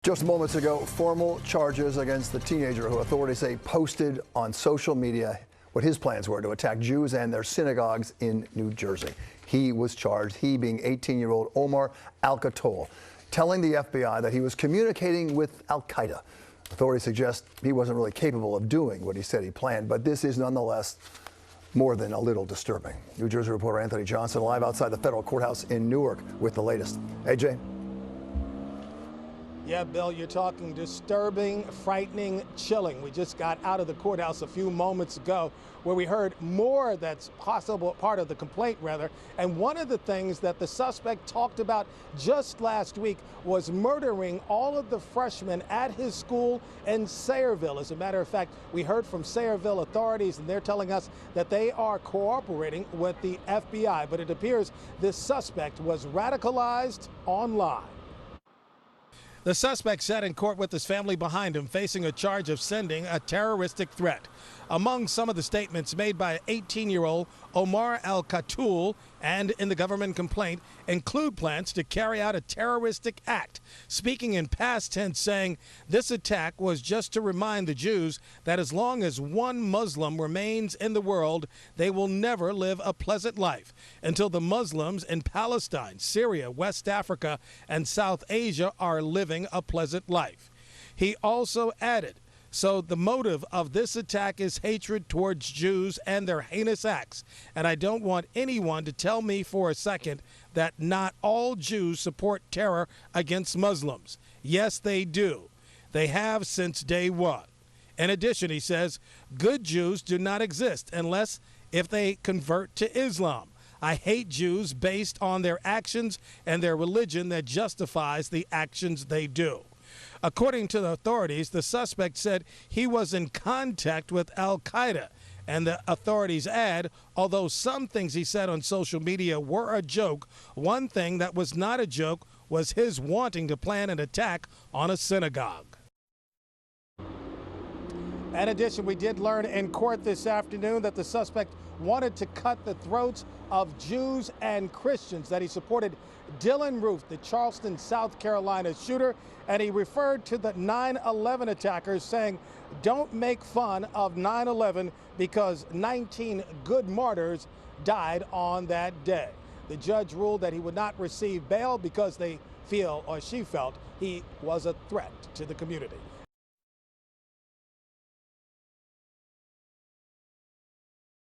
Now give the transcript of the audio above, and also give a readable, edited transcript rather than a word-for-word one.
Just moments ago, formal charges against the teenager who authorities say posted on social media what his plans were to attack Jews and their synagogues in New Jersey. He was charged, he being 18-year-old Omar Alkattoul, telling the FBI that he was communicating with Al-Qaeda. Authorities suggest he wasn't really capable of doing what he said he planned, but this is nonetheless more than a little disturbing. New Jersey reporter Anthony Johnson live outside the federal courthouse in Newark with the latest. AJ? Yeah, Bill, you're talking disturbing, frightening, chilling. We just got out of the courthouse a few moments ago where we heard more that's possible, part of the complaint rather. And one of the things that the suspect talked about just last week was murdering all of the freshmen at his school in Sayreville. As a matter of fact, we heard from Sayreville authorities and they're telling us that they are cooperating with the FBI. But it appears this suspect was radicalized online. The suspect sat in court with his family behind him, facing a charge of sending a terroristic threat. Among some of the statements made by 18-year-old Omar Alkattoul and in the government complaint include plans to carry out a terroristic act, speaking in past tense, saying this attack was just to remind the Jews that as long as one Muslim remains in the world, they will never live a pleasant life until the Muslims in Palestine, Syria, West Africa, and South Asia are living a pleasant life. He also added, so the motive of this attack is hatred towards Jews and their heinous acts. And I don't want anyone to tell me for a second that not all Jews support terror against Muslims. Yes, they do. They have since day one. In addition, he says, good Jews do not exist unless if they convert to Islam. I hate Jews based on their actions and their religion that justifies the actions they do. According to the authorities, the suspect said he was in contact with Al-Qaeda. And the authorities add, although some things he said on social media were a joke, one thing that was not a joke was his wanting to plan an attack on a synagogue. In addition, we did learn in court this afternoon that the suspect wanted to cut the throats of Jews and Christians, that he supported Dylan Roof, the Charleston, South Carolina shooter, and he referred to the 9/11 attackers, saying, don't make fun of 9/11 because 19 good martyrs died on that day. The judge ruled that he would not receive bail because they feel, or she felt, he was a threat to the community.